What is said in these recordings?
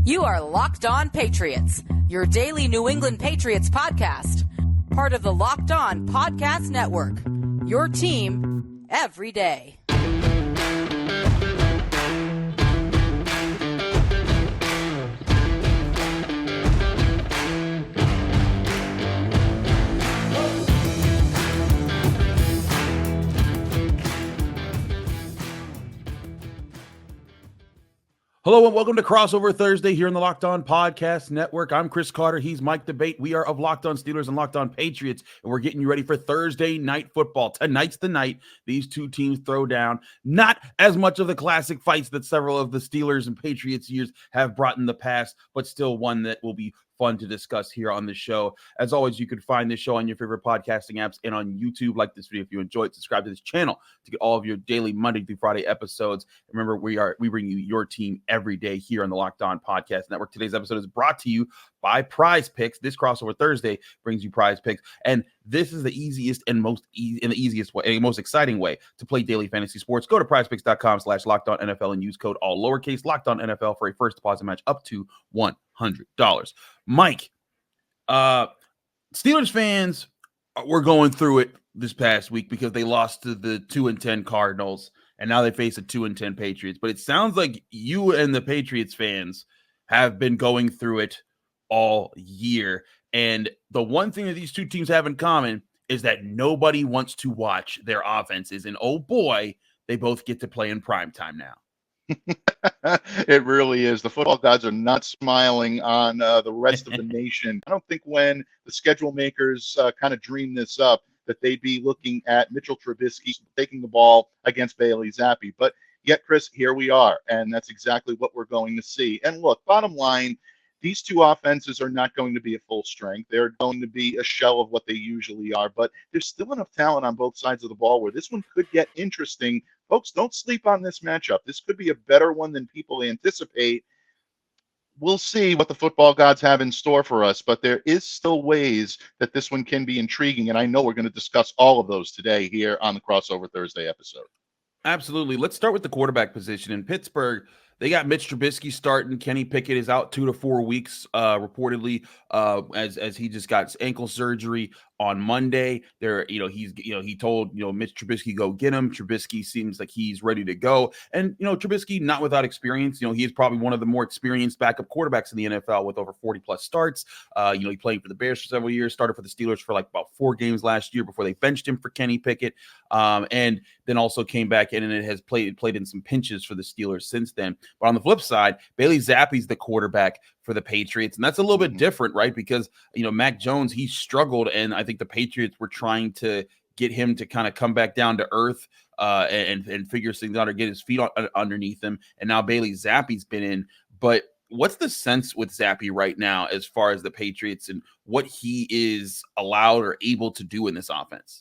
You are Locked On Patriots, your daily New England Patriots podcast. Part of the Locked On Podcast Network, your team every day. Hello and welcome to Crossover Thursday here on the Locked On Podcast Network. I'm Chris Carter. He's Mike Debate. We are of Locked On Steelers and Locked On Patriots, and we're getting you ready for Thursday night football. Tonight's the night these two teams throw down. Not as much of the classic fights that several of the Steelers and Patriots years have brought in the past, but still one that will be fun to discuss here on the show. As always, you can find this show on your favorite podcasting apps and on YouTube. Like this video if you enjoy it. Subscribe to this channel to get all of your daily Monday through Friday episodes. Remember, we bring you your team every day here on the Locked On Podcast Network. Today's episode is brought to you by PrizePicks. This Crossover Thursday brings you PrizePicks, and this is the easiest and most exciting way to play daily fantasy sports. Go to PrizePicks.com/LockedOnNFL and use code all lowercase LockedOnNFL for a first deposit match up to $100. Mike, Steelers fans were going through it this past week because they lost to the 2-10 Cardinals, and now they face a 2-10 Patriots. But it sounds like you and the Patriots fans have been going through it all year. And the one thing that these two teams have in common is that nobody wants to watch their offenses. And oh boy, they both get to play in primetime now. It really is. The football gods are not smiling on the rest of the nation. I don't think when the schedule makers kind of dreamed this up that they'd be looking at Mitchell Trubisky taking the ball against Bailey Zappe. But yet, Chris, here we are, and that's exactly what we're going to see. And look, bottom line, these two offenses are not going to be at full strength. They're going to be a shell of what they usually are, but there's still enough talent on both sides of the ball where this one could get interesting. Folks, don't sleep on this matchup. This could be a better one than people anticipate. We'll see what the football gods have in store for us, but there is still ways that this one can be intriguing, and I know we're going to discuss all of those today here on the Crossover Thursday episode. Absolutely. Let's start with the quarterback position. In Pittsburgh, they got Mitch Trubisky starting. Kenny Pickett is out 2 to 4 weeks, reportedly, as he just got ankle surgery on Monday. He told Mitch Trubisky go get him. Trubisky seems like he's ready to go, and Trubisky not without experience. He is probably one of the more experienced backup quarterbacks in the NFL with over 40 plus starts. He played for the Bears for several years, started for the Steelers for like about 4 games last year before they benched him for Kenny Pickett, and then also came back in and it has played in some pinches for the Steelers since then. But on the flip side, Bailey Zappe's the quarterback for the Patriots, and that's a little bit different, right? Because Mac Jones, he struggled, and I think the Patriots were trying to get him to kind of come back down to earth and figure things out or get his feet underneath him. And now Bailey Zappe's been in, but what's the sense with Zappe right now as far as the Patriots and what he is allowed or able to do in this offense?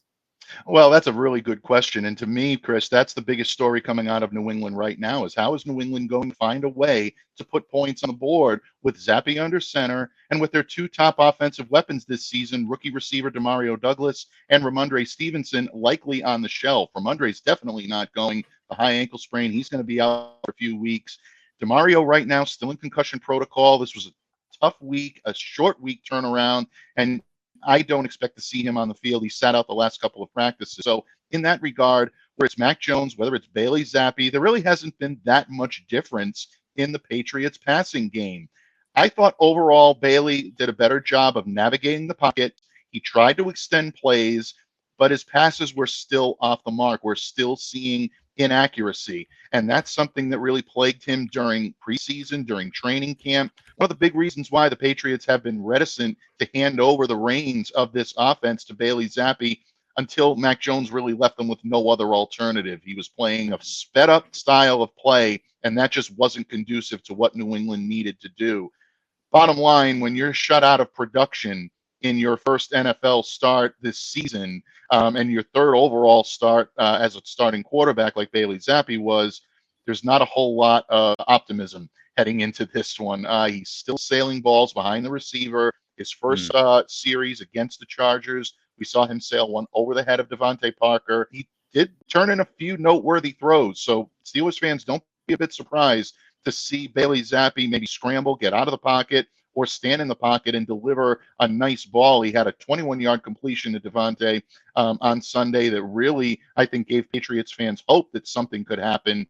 Well, that's a really good question. And to me, Chris, that's the biggest story coming out of New England right now is how is New England going to find a way to put points on the board with Zappe under center and with their 2 top offensive weapons this season, rookie receiver Demario Douglas and Rhamondre Stevenson likely on the shelf. Rhamondre's definitely not going. The high ankle sprain, he's going to be out for a few weeks. Demario right now still in concussion protocol. This was a tough week, a short week turnaround, and I don't expect to see him on the field. He sat out the last couple of practices. So in that regard, where it's Mac Jones, whether it's Bailey Zappe, there really hasn't been that much difference in the Patriots passing game. I thought overall Bailey did a better job of navigating the pocket. He tried to extend plays, but his passes were still off the mark. We're still seeing inaccuracy. And that's something that really plagued him during preseason, during training camp. One of the big reasons why the Patriots have been reticent to hand over the reins of this offense to Bailey Zappe until Mac Jones really left them with no other alternative. He was playing a sped up style of play, and that just wasn't conducive to what New England needed to do. Bottom line, when you're shut out of production in your first NFL start this season, and your third overall start as a starting quarterback like Bailey Zappe was, there's not a whole lot of optimism heading into this one. He's still sailing balls behind the receiver. His first series against the Chargers, we saw him sail one over the head of Devontae Parker. He did turn in a few noteworthy throws, so Steelers fans, don't be a bit surprised to see Bailey Zappe maybe scramble, get out of the pocket, or stand in the pocket and deliver a nice ball. He had a 21-yard completion to Devontae on Sunday that really, I think, gave Patriots fans hope that something could happen.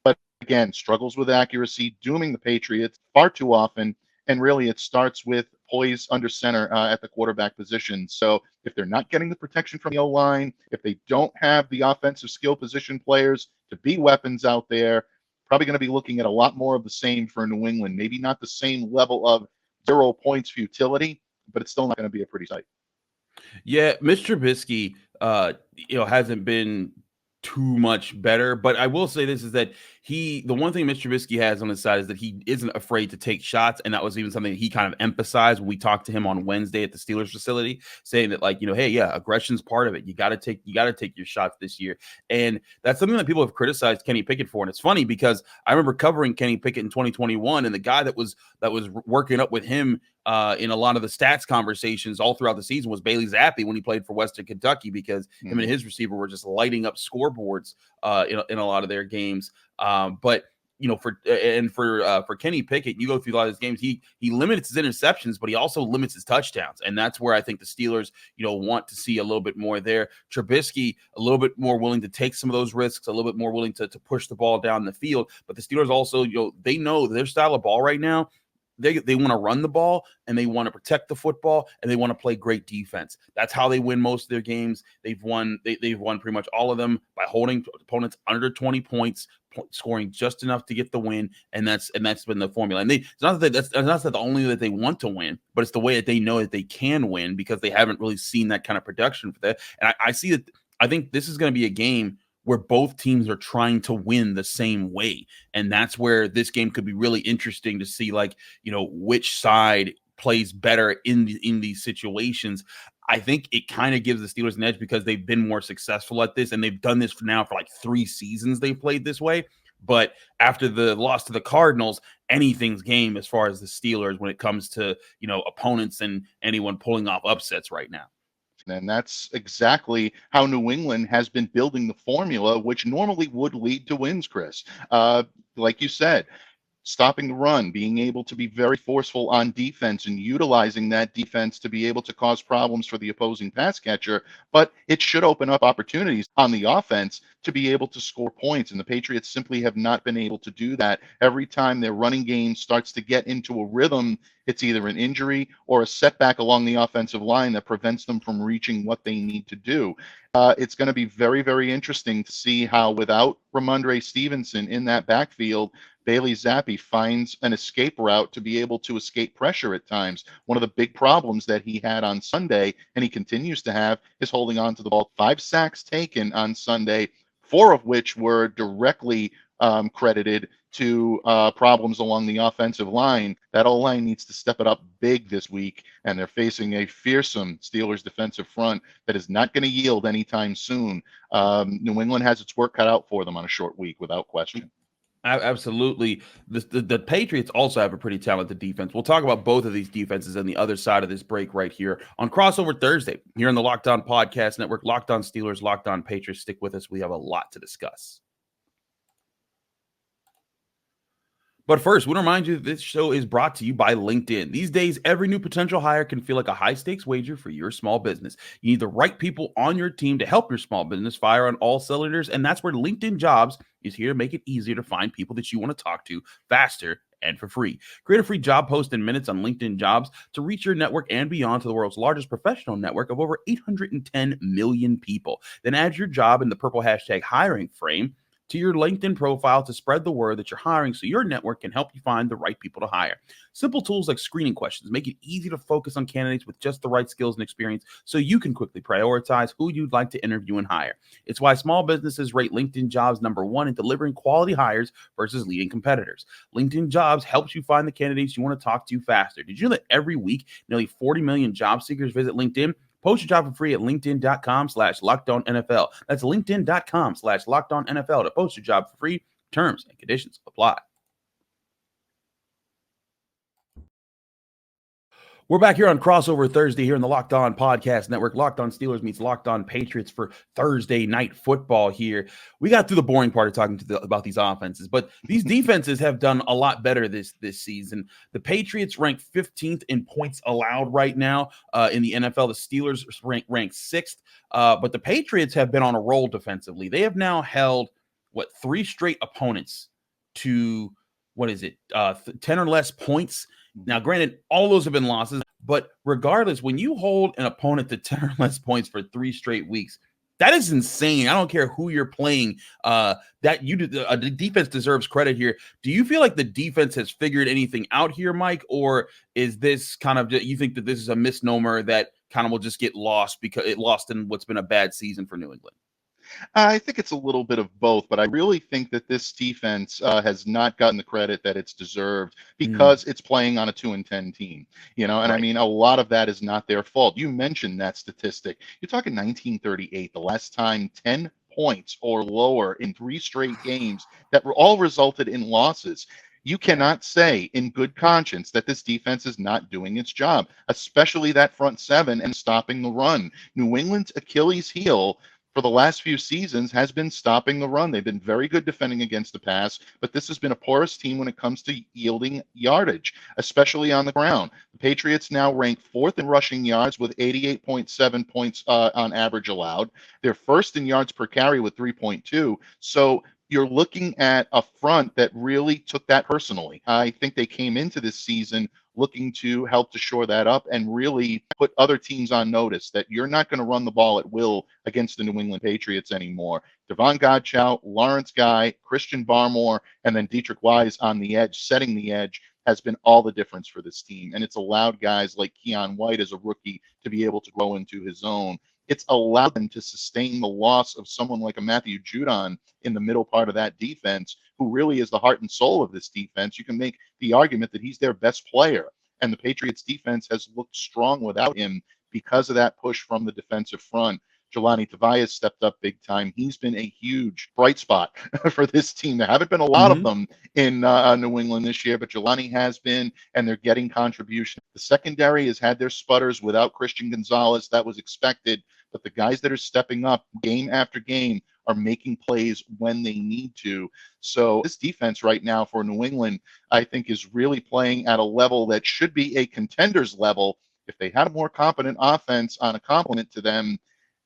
But again, struggles with accuracy, dooming the Patriots far too often. And really, it starts with poise under center at the quarterback position. So if they're not getting the protection from the O-line, if they don't have the offensive skill position players to be weapons out there, probably going to be looking at a lot more of the same for New England. Maybe not the same level of 0 points futility, but it's still not going to be a pretty sight. Yeah, Mitch Trubisky, hasn't been too much better, but I will say this is that the one thing Mitch Trubisky has on his side is that he isn't afraid to take shots, and that was even something that he kind of emphasized when we talked to him on Wednesday at the Steelers facility, saying that hey, yeah, aggression's part of it. You got to take your shots this year, and that's something that people have criticized Kenny Pickett for. And it's funny because I remember covering Kenny Pickett in 2021, and the guy that was working up with him in a lot of the stats conversations all throughout the season was Bailey Zappe when he played for Western Kentucky, because him and his receiver were just lighting up scoreboards in a lot of their games. But for Kenny Pickett, you go through a lot of his games, he limits his interceptions, but he also limits his touchdowns. And that's where I think the Steelers, want to see a little bit more there. Trubisky, a little bit more willing to take some of those risks, a little bit more willing to push the ball down the field. But the Steelers also, they know their style of ball right now. They want to run the ball, and they want to protect the football, and they want to play great defense. That's how they win most of their games. They've won pretty much all of them by holding opponents under 20 points, scoring just enough to get the win, and that's been the formula. And it's not the only that they want to win, but it's the way that they know that they can win, because they haven't really seen that kind of production for that. And I see that. I think this is going to be a game where both teams are trying to win the same way. And that's where this game could be really interesting to see, which side plays better in these situations. I think it kind of gives the Steelers an edge because they've been more successful at this, and they've done this for 3 seasons they've played this way. But after the loss to the Cardinals, anything's game as far as the Steelers when it comes to, opponents and anyone pulling off upsets right now. And that's exactly how New England has been building the formula, which normally would lead to wins, Chris. Like you said, stopping the run, being able to be very forceful on defense and utilizing that defense to be able to cause problems for the opposing pass catcher. But it should open up opportunities on the offense to be able to score points. And the Patriots simply have not been able to do that. Every time their running game starts to get into a rhythm, it's either an injury or a setback along the offensive line that prevents them from reaching what they need to do. It's going to be very, very interesting to see how, without Rhamondre Stevenson in that backfield, Bailey Zappe finds an escape route to be able to escape pressure at times. One of the big problems that he had on Sunday, and he continues to have, is holding on to the ball. 5 sacks taken on Sunday, 4 of which were directly credited to problems along the offensive line. That O-line needs to step it up big this week, and they're facing a fearsome Steelers defensive front that is not going to yield anytime soon. New England has its work cut out for them on a short week, without question. Absolutely. The Patriots also have a pretty talented defense. We'll talk about both of these defenses on the other side of this break right here on Crossover Thursday here on the Locked On Podcast Network. Locked On Steelers, Locked On Patriots. Stick with us. We have a lot to discuss. But first, we want to remind you that this show is brought to you by LinkedIn. These days, every new potential hire can feel like a high-stakes wager for your small business. You need the right people on your team to help your small business fire on all cylinders, and that's where LinkedIn Jobs is here to make it easier to find people that you want to talk to faster and for free. Create a free job post in minutes on LinkedIn Jobs to reach your network and beyond to the world's largest professional network of over 810 million people. Then add your job in the purple hashtag hiring frame to your LinkedIn profile to spread the word that you're hiring so your network can help you find the right people to hire. Simple tools like screening questions make it easy to focus on candidates with just the right skills and experience so you can quickly prioritize who you'd like to interview and hire. It's why small businesses rate LinkedIn Jobs #1 in delivering quality hires versus leading competitors. LinkedIn Jobs helps you find the candidates you want to talk to faster. Did you know that every week, nearly 40 million job seekers visit LinkedIn? Post your job for free at linkedin.com/LockedOnNFL. That's linkedin.com/LockedOnNFL to post your job for free. Terms and conditions apply. We're back here on Crossover Thursday here in the Locked On Podcast Network. Locked On Steelers meets Locked On Patriots for Thursday night football here. We got through the boring part of talking about these offenses, but these defenses have done a lot better this season. The Patriots rank 15th in points allowed right now in the NFL. The Steelers rank 6th, but the Patriots have been on a roll defensively. They have now held, 3 straight opponents to, 10 or less points. Now, granted, all those have been losses, but regardless, when you hold an opponent to 10 or less points for 3 straight weeks, that is insane. I don't care who you're playing. The defense deserves credit here. Do you feel like the defense has figured anything out here, Mike, or is this kind of, you think that this is a misnomer that kind of will just get lost because it lost in what's been a bad season for New England? I think it's a little bit of both, but I really think that this defense has not gotten the credit that it's deserved because it's playing on a 2-10 team, and right. I mean, a lot of that is not their fault. You mentioned that statistic. You're talking 1938, the last time 10 points or lower in 3 straight games that were all resulted in losses. You cannot say in good conscience that this defense is not doing its job, especially that front 7 and stopping the run. New England's Achilles heel for the last few seasons has been stopping the run. They've been very good defending against the pass, but this has been a porous team when it comes to yielding yardage, especially on the ground. The Patriots now rank 4th in rushing yards with 88.7 points on average allowed. They're 1st in yards per carry with 3.2. So you're looking at a front that really took that personally. I think they came into this season looking to help to shore that up and really put other teams on notice that you're not going to run the ball at will against the New England Patriots anymore. Devon Godchow, Lawrence Guy, Christian Barmore, and then Dietrich Wise on the edge, setting the edge, has been all the difference for this team. And it's allowed guys like Keon White as a rookie to be able to grow into his own. It's allowed them to sustain the loss of someone like a Matthew Judon in the middle part of that defense, who really is the heart and soul of this defense. You can make the argument that he's their best player, and the Patriots defense has looked strong without him because of that push from the defensive front. Jelani Tavai stepped up big time. He's been a huge bright spot for this team. There haven't been a lot of them in New England this year, but Jelani has been, and they're getting contribution. The secondary has had their sputters without Christian Gonzalez. That was expected, but the guys that are stepping up game after game are making plays when they need to. So this defense right now for New England, I think, is really playing at a level that should be a contender's level. If they had a more competent offense on a complement to them,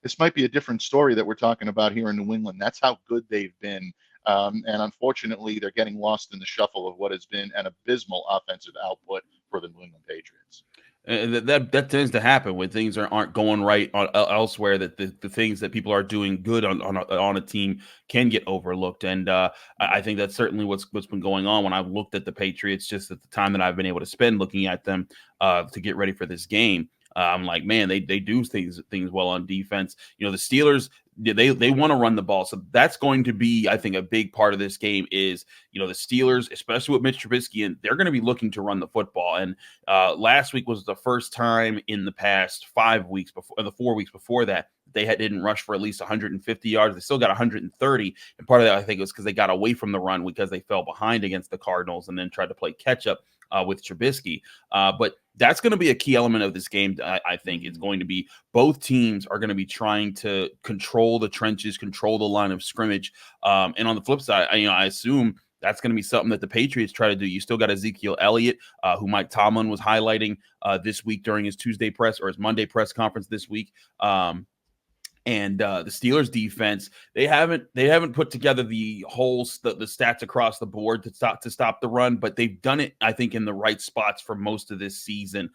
this might be a different story that we're talking about here in New England. That's how good they've been. And unfortunately, they're getting lost in the shuffle of what has been an abysmal offensive output for the New England Patriots. That tends to happen when things aren't going right elsewhere, that the things that people are doing good on a team can get overlooked. And I think that's certainly what's been going on when I've looked at the Patriots, just at the time that I've been able to spend looking at them to get ready for this game. I'm like, man, they do things well on defense. The Steelers, they want to run the ball. So that's going to be, I think, a big part of this game is, the Steelers, especially with Mitch Trubisky, and they're going to be looking to run the football. And last week was the first time in the past 5 weeks before, the 4 weeks before that, they didn't rush for at least 150 yards. They still got 130. And part of that, I think, was because they got away from the run because they fell behind against the Cardinals and then tried to play catch up with Trubisky. But that's going to be a key element of this game. I think it's going to be both teams are going to be trying to control the trenches, control the line of scrimmage. And on the flip side, I assume that's going to be something that the Patriots try to do. You still got Ezekiel Elliott, who Mike Tomlin was highlighting this week during his Tuesday press or his Monday press conference this week. And the Steelers defense, they haven't put together the stats across the board to stop the run, but they've done it, I think, in the right spots for most of this season,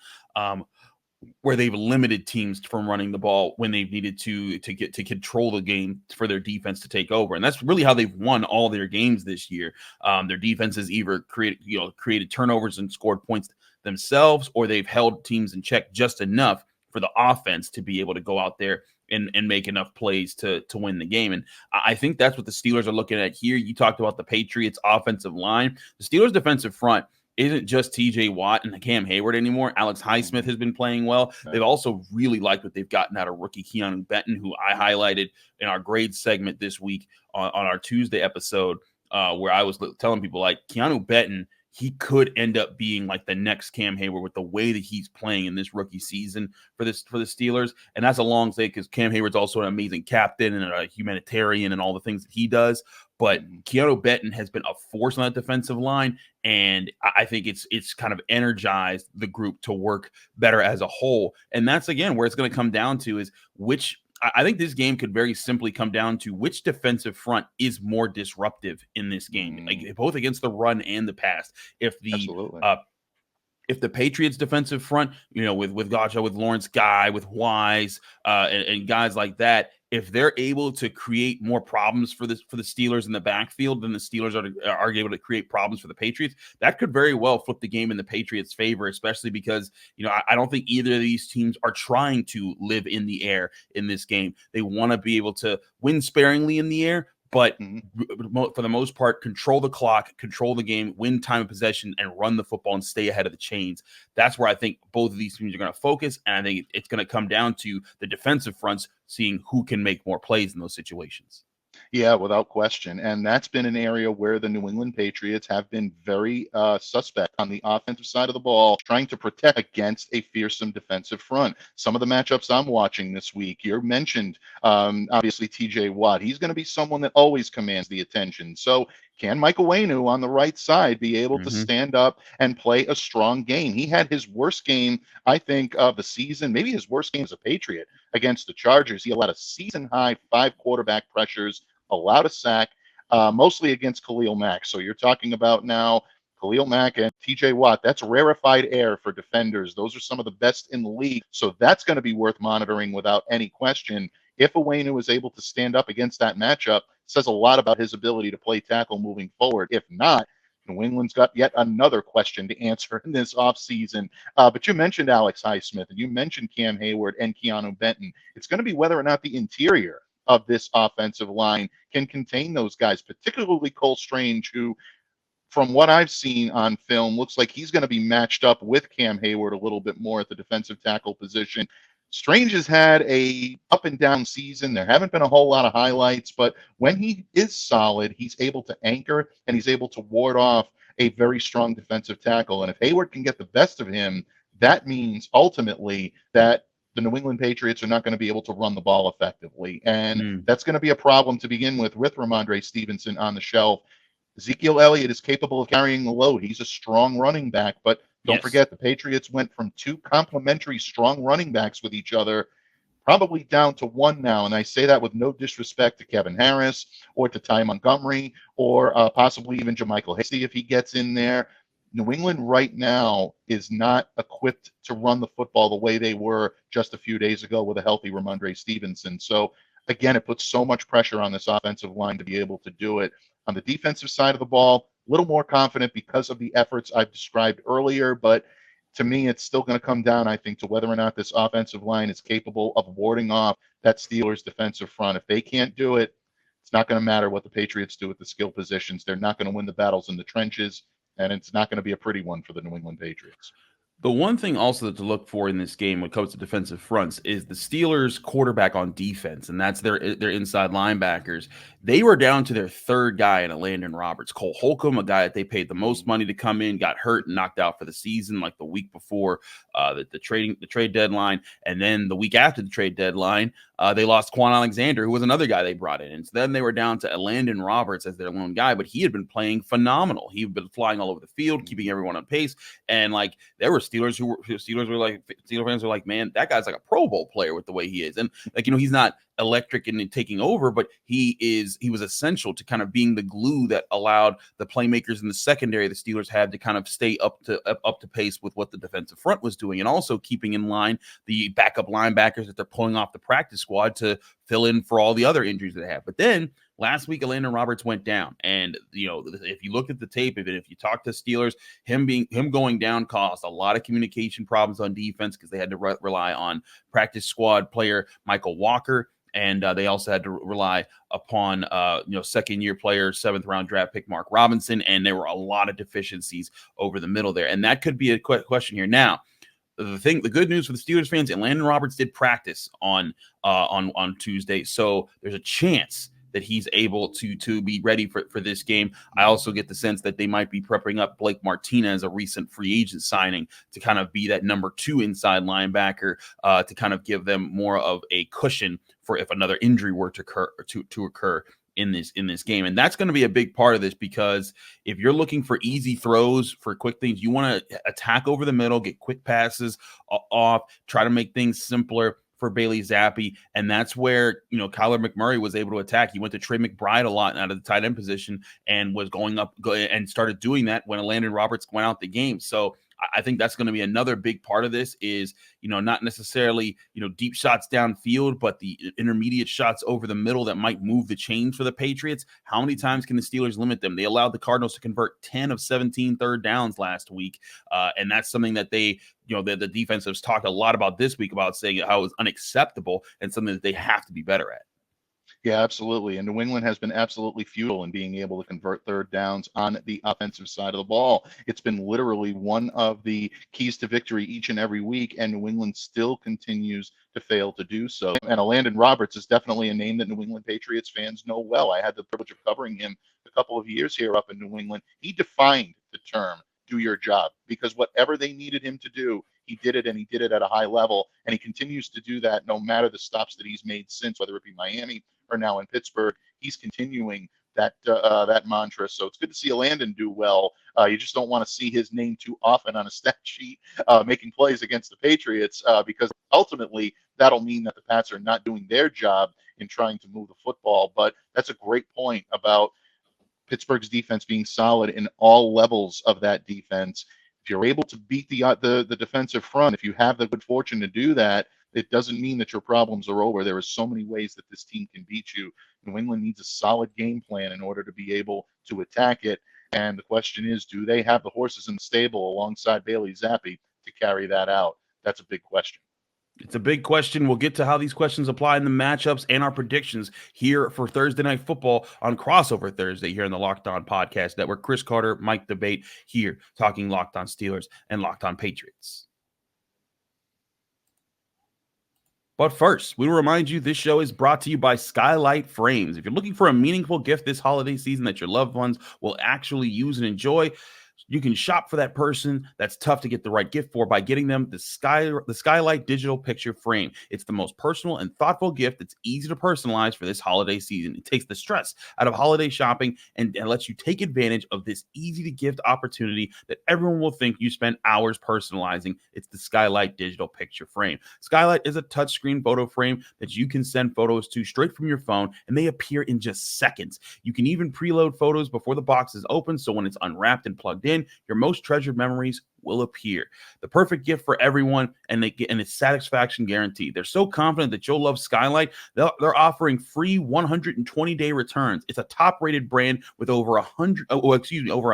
where they've limited teams from running the ball when they've needed to control the game for their defense to take over. And that's really how they've won all their games this year. Their defense has either created turnovers and scored points themselves, or they've held teams in check just enough for the offense to be able to go out there and make enough plays to win the game. And I think that's what the Steelers are looking at here. You talked about the Patriots offensive line. The Steelers defensive front isn't just TJ Watt and Cam Hayward anymore. Alex Highsmith has been playing well. They've also really liked what they've gotten out of rookie Keanu Benton, who I highlighted in our grade segment this week on our Tuesday episode, where I was telling people, like, Keanu Benton, he could end up being like the next Cam Hayward with the way that he's playing in this rookie season for the Steelers. And that's a long say because Cam Hayward's also an amazing captain and a humanitarian and all the things that he does. But Keanu Benton has been a force on that defensive line, and I think it's kind of energized the group to work better as a whole. And that's, again, where it's going to come down to is I think this game could very simply come down to which defensive front is more disruptive in this game, like both against the run and the pass. If the Patriots defensive front, with Gotcha, with Lawrence Guy, with Wise, and guys like that, if they're able to create more problems for the Steelers in the backfield than the Steelers are able to create problems for the Patriots, that could very well flip the game in the Patriots' favor, especially because, I don't think either of these teams are trying to live in the air in this game. They want to be able to win sparingly in the air, but for the most part, control the clock, control the game, win time of possession, and run the football and stay ahead of the chains. That's where I think both of these teams are going to focus, and I think it's going to come down to the defensive fronts seeing who can make more plays in those situations. Yeah, without question. And that's been an area where the New England Patriots have been very suspect on the offensive side of the ball, trying to protect against a fearsome defensive front. Some of the matchups I'm watching this week, you mentioned, obviously, TJ Watt. He's going to be someone that always commands the attention. So can Michael Waynu on the right side be able to stand up and play a strong game? He had his worst game, I think, of the season, maybe his worst game as a Patriot against the Chargers. He allowed a season-high 5 quarterback pressures, allowed a sack, mostly against Khalil Mack. So you're talking about now Khalil Mack and TJ Watt. That's rarefied air for defenders. Those are some of the best in the league. So that's going to be worth monitoring without any question. If Owenu is able to stand up against that matchup, says a lot about his ability to play tackle moving forward. If not, New England's got yet another question to answer in this offseason. But you mentioned Alex Highsmith, and you mentioned Cam Hayward and Keanu Benton. It's going to be whether or not the interior of this offensive line can contain those guys, particularly Cole Strange, who, from what I've seen on film, looks like he's going to be matched up with Cam Hayward a little bit more at the defensive tackle position. Strange has had a up and down season. There haven't been a whole lot of highlights, but when he is solid, he's able to anchor and he's able to ward off a very strong defensive tackle. And if Hayward can get the best of him, that means ultimately that the New England Patriots are not going to be able to run the ball effectively. And that's going to be a problem to begin with Rhamondre Stevenson on the shelf. Ezekiel Elliott is capable of carrying the load. He's a strong running back, but don't forget the Patriots went from 2 complementary strong running backs with each other, probably down to 1 now. And I say that with no disrespect to Kevin Harris or to Ty Montgomery or possibly even Jermichael Hasty if he gets in there. New England right now is not equipped to run the football the way they were just a few days ago with a healthy Rhamondre Stevenson. So, again, it puts so much pressure on this offensive line to be able to do it. On the defensive side of the ball, a little more confident because of the efforts I've described earlier, but to me, it's still going to come down, I think, to whether or not this offensive line is capable of warding off that Steelers defensive front. If they can't do it, it's not going to matter what the Patriots do at the skill positions. They're not going to win the battles in the trenches, and it's not going to be a pretty one for the New England Patriots. The one thing also to look for in this game when it comes to defensive fronts is the Steelers' quarterback on defense, and that's their inside linebackers. They were down to their 3rd guy in Landon Roberts. Cole Holcomb, a guy that they paid the most money to come in, got hurt and knocked out for the season like the week before the trade deadline. And then the week after the trade deadline, they lost Quan Alexander, who was another guy they brought in. And so then they were down to Landon Roberts as their lone guy, but he had been playing phenomenal. He had been flying all over the field, keeping everyone on pace. And like there were Steelers fans were like, man, that guy's like a Pro Bowl player with the way he is. And like, he's not electric and taking over, but he was essential to kind of being the glue that allowed the playmakers in the secondary the Steelers had to kind of stay up to pace with what the defensive front was doing, and also keeping in line the backup linebackers that they're pulling off the practice squad to fill in for all the other injuries they have. But then last week, Landon Roberts went down, and if you look at the tape of it, if you talk to Steelers, him going down caused a lot of communication problems on defense because they had to rely on practice squad player Michael Walker. And they also had to rely upon, second-year player, 7th-round draft pick Mark Robinson, and there were a lot of deficiencies over the middle there. And that could be a question here. Now, the good news for the Steelers fans, and Landon Roberts did practice on Tuesday, so there's a chance that he's able to be ready for this game. I also get the sense that they might be prepping up Blake Martinez, a recent free agent signing, to kind of be that number 2 inside linebacker, to kind of give them more of a cushion for if another injury were to occur in this game. And that's going to be a big part of this, because if you're looking for easy throws, for quick things, you want to attack over the middle, get quick passes off, try to make things simpler for Bailey Zappe. And that's where, Kyler McMurray was able to attack. He went to Trey McBride a lot out of the tight end position and was going and started doing that when Landon Roberts went out the game. So I think that's going to be another big part of this is, not necessarily, deep shots downfield, but the intermediate shots over the middle that might move the chains for the Patriots. How many times can the Steelers limit them? They allowed the Cardinals to convert 10 of 17 third downs last week. And that's something that the defense has talked a lot about this week, about saying how it was unacceptable and something that they have to be better at. Yeah, absolutely. And New England has been absolutely futile in being able to convert third downs on the offensive side of the ball. It's been literally one of the keys to victory each and every week, and New England still continues to fail to do so. And Landon Roberts is definitely a name that New England Patriots fans know well. I had the privilege of covering him a couple of years here up in New England. He defined the term "do your job," because whatever they needed him to do, he did it, and he did it at a high level. And he continues to do that no matter the stops that he's made since, whether it be Miami or now in Pittsburgh. He's continuing that mantra. So it's good to see Landon do well. You just don't want to see his name too often on a stat sheet making plays against the Patriots, because ultimately that'll mean that the Pats are not doing their job in trying to move the football. But that's a great point about Pittsburgh's defense being solid in all levels of that defense. If you're able to beat the defensive front, if you have the good fortune to do that, it doesn't mean that your problems are over. There are so many ways that this team can beat you. New England needs a solid game plan in order to be able to attack it. And the question is, do they have the horses in the stable alongside Bailey Zappe to carry that out? That's a big question. It's a big question. We'll get to how these questions apply in the matchups and our predictions here for Thursday Night Football on Crossover Thursday here in the Locked On Podcast Network. Chris Carter, Mike Debate here talking Locked On Steelers and Locked On Patriots. But first, we will remind you this show is brought to you by Skylight Frames. If you're looking for a meaningful gift this holiday season that your loved ones will actually use and enjoy, you can shop for that person that's tough to get the right gift for by getting them the Skylight Digital Picture Frame. It's the most personal and thoughtful gift that's easy to personalize for this holiday season. It takes the stress out of holiday shopping and lets you take advantage of this easy-to-gift opportunity that everyone will think you spent hours personalizing. It's the Skylight Digital Picture Frame. Skylight is a touchscreen photo frame that you can send photos to straight from your phone, and they appear in just seconds. You can even preload photos before the box is open, so when it's unwrapped and plugged in, your most treasured memories will appear. The perfect gift for everyone, and it's satisfaction guaranteed. They're so confident that you'll love Skylight, they're offering free 120-day returns. It's a top-rated brand with over a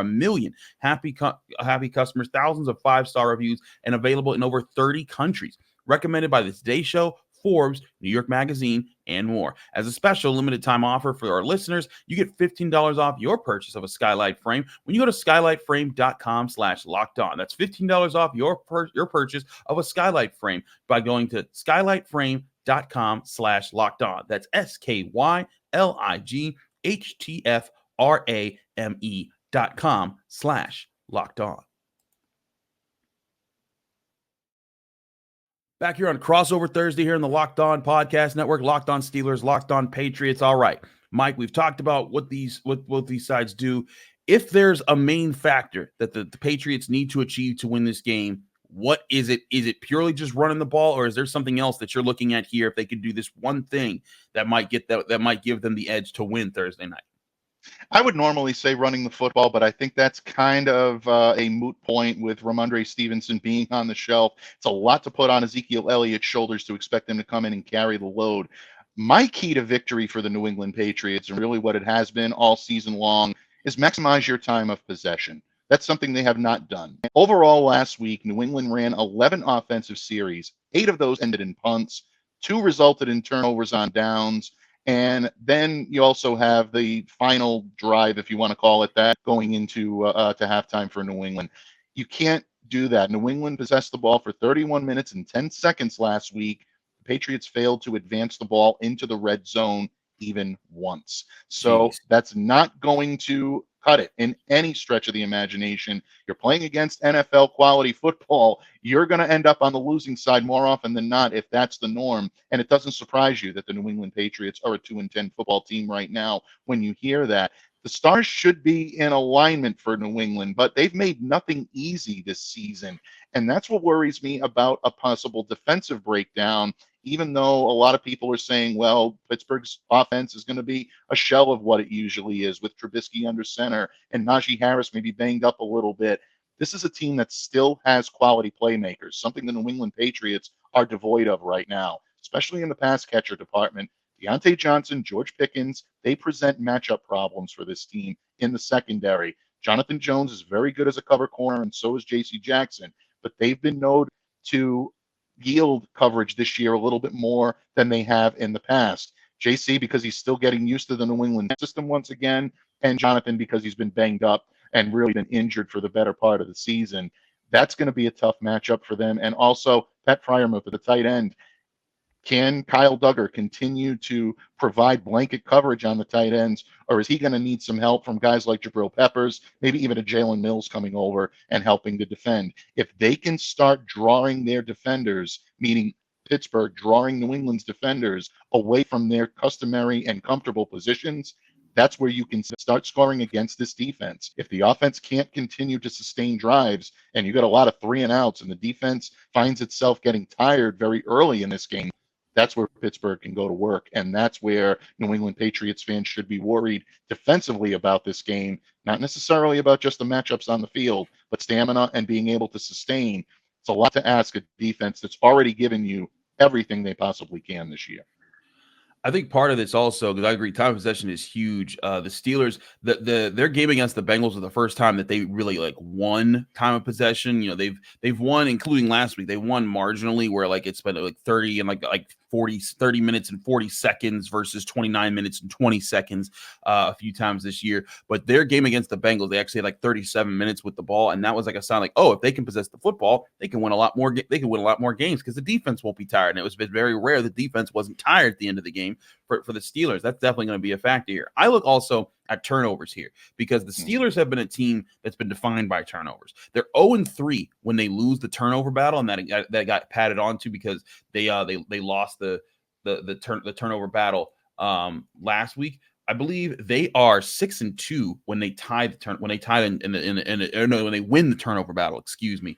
million happy customers, thousands of 5-star reviews, and available in over 30 countries. Recommended by the Today Show, Forbes, New York Magazine, and more. As a special limited time offer for our listeners, you get $15 off your purchase of a Skylight Frame when you go to skylightframe.com/lockedon. That's $15 off your purchase of a Skylight Frame by going to skylightframe.com/lockedon. That's SKYLIGHTFRAME.com/lockedon. Back here on Crossover Thursday here in the Locked On Podcast Network, Locked On Steelers, Locked On Patriots. All right, Mike, we've talked about what these sides do. If there's a main factor that the Patriots need to achieve to win this game, what is it? Is it purely just running the ball, or is there something else that you're looking at here? If they could do this one thing that might give them the edge to win Thursday night. I would normally say running the football, but I think that's kind of a moot point with Rhamondre Stevenson being on the shelf. It's a lot to put on Ezekiel Elliott's shoulders to expect him to come in and carry the load. My key to victory for the New England Patriots, and really what it has been all season long, is maximize your time of possession. That's something they have not done. Overall, last week, New England ran 11 offensive series. 8 of those ended in punts. 2 resulted in turnovers on downs. And then you also have the final drive, if you want to call it that, going into to halftime for New England. You can't do that. New England possessed the ball for 31 minutes and 10 seconds last week. The Patriots failed to advance the ball into the red zone even once. So Jeez. that's not going to cut it in any stretch of the imagination. You're playing against NFL quality football. You're going to end up on the losing side more often than not if that's the norm. And it doesn't surprise you that the New England Patriots are a 2-10 football team right now when you hear that. The stars should be in alignment for New England, but they've made nothing easy this season. And that's what worries me about a possible defensive breakdown, even though a lot of people are saying, well, Pittsburgh's offense is going to be a shell of what it usually is with Trubisky under center and Najee Harris maybe banged up a little bit. This is a team that still has quality playmakers, something the New England Patriots are devoid of right now, especially in the pass catcher department. Deontay Johnson, George Pickens, they present matchup problems for this team in the secondary. Jonathan Jones is very good as a cover corner, and so is J.C. Jackson, but they've been known to yield coverage this year a little bit more than they have in the past. JC, because he's still getting used to the New England system once again, and Jonathan, because he's been banged up and really been injured for the better part of the season. That's going to be a tough matchup for them. And also, Pat Fryermuth at the tight end. Can Kyle Duggar continue to provide blanket coverage on the tight ends, or is he going to need some help from guys like Jabril Peppers, maybe even a Jalen Mills coming over and helping to defend? If they can start drawing their defenders, meaning Pittsburgh drawing New England's defenders away from their customary and comfortable positions, that's where you can start scoring against this defense. If the offense can't continue to sustain drives and you got a lot of 3-and-outs and the defense finds itself getting tired very early in this game, that's where Pittsburgh can go to work. And that's where New England Patriots fans should be worried defensively about this game, not necessarily about just the matchups on the field, but stamina and being able to sustain. It's a lot to ask a defense that's already given you everything they possibly can this year. I think part of this also, because I agree, time of possession is huge. The Steelers, their game against the Bengals was the first time that they really won time of possession. You know, they've won, including last week, they won marginally, where it's been 30 and 30 minutes and 40 seconds versus 29 minutes and 20 seconds a few times this year. But their game against the Bengals, they actually had 37 minutes with the ball, and that was a sign if they can possess the football, they can win a lot more. They can win a lot more games because the defense won't be tired. And it was very rare the defense wasn't tired at the end of the game. For the Steelers, that's definitely going to be a factor here. I look also at turnovers here because the Steelers have been a team that's been defined by turnovers. They're 0-3 when they lose the turnover battle, and that got padded onto because they lost the turnover battle last week. I believe they are 6-2 when they when they win the turnover battle. Excuse me.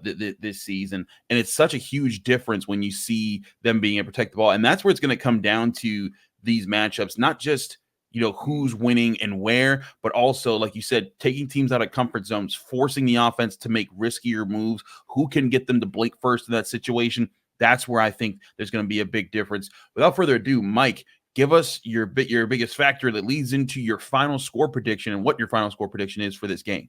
This season, and it's such a huge difference when you see them being able to protect the ball, and that's where it's going to come down to these matchups, not just who's winning and where, but also, like you said, taking teams out of comfort zones, forcing the offense to make riskier moves, who can get them to blink first in that situation. That's where I think there's going to be a big difference. Without further ado, Mike, give us your biggest factor that leads into your final score prediction and what your final score prediction is for this game.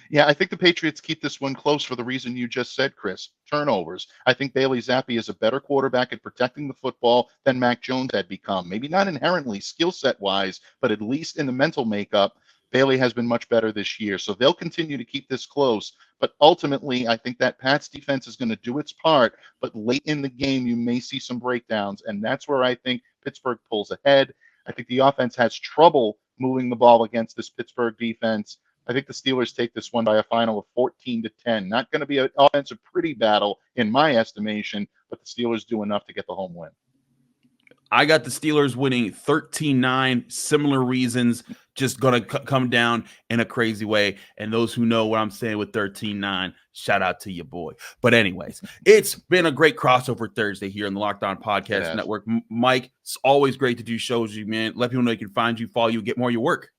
Yeah, I think the Patriots keep this one close for the reason you just said, Chris. Turnovers. I think Bailey Zappe is a better quarterback at protecting the football than Mac Jones had become. Maybe not inherently skill set wise, but at least in the mental makeup, Bailey has been much better this year. So they'll continue to keep this close. But ultimately, I think that Pats defense is going to do its part. But late in the game, you may see some breakdowns. And that's where I think Pittsburgh pulls ahead. I think the offense has trouble moving the ball against this Pittsburgh defense. I think the Steelers take this one by a final of 14-10. Not going to be an offensive pretty battle in my estimation, but the Steelers do enough to get the home win. I got the Steelers winning 13-9. Similar reasons, just going to come down in a crazy way. And those who know what I'm saying with 13-9, shout out to your boy. But anyways, it's been a great crossover Thursday here on the Locked On Podcast Network. Mike, it's always great to do shows with you, man. Let people know you can find you, follow you, get more of your work.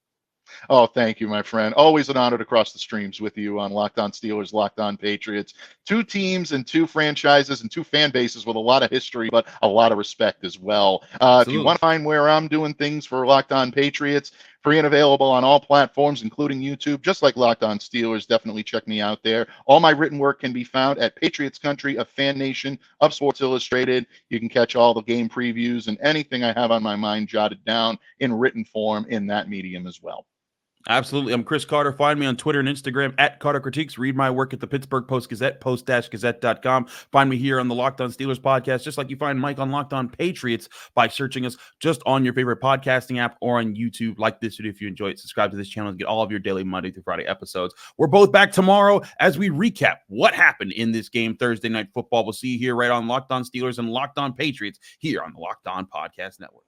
Oh, thank you, my friend. Always an honor to cross the streams with you on Locked On Steelers, Locked On Patriots. Two teams and two franchises and two fan bases with a lot of history, but a lot of respect as well. If you want to find where I'm doing things for Locked On Patriots, free and available on all platforms, including YouTube, just like Locked On Steelers. Definitely check me out there. All my written work can be found at Patriots Country, of Fan Nation, of Sports Illustrated. You can catch all the game previews and anything I have on my mind jotted down in written form in that medium as well. Absolutely. I'm Chris Carter. Find me on Twitter and Instagram at Carter Critiques. Read my work at the Pittsburgh Post-Gazette, post-gazette.com. Find me here on the Locked On Steelers podcast, just like you find Mike on Locked On Patriots by searching us just on your favorite podcasting app or on YouTube. Like this video if you enjoy it. Subscribe to this channel and get all of your daily Monday through Friday episodes. We're both back tomorrow as we recap what happened in this game Thursday Night Football. We'll see you here right on Locked On Steelers and Locked On Patriots here on the Locked On Podcast Network.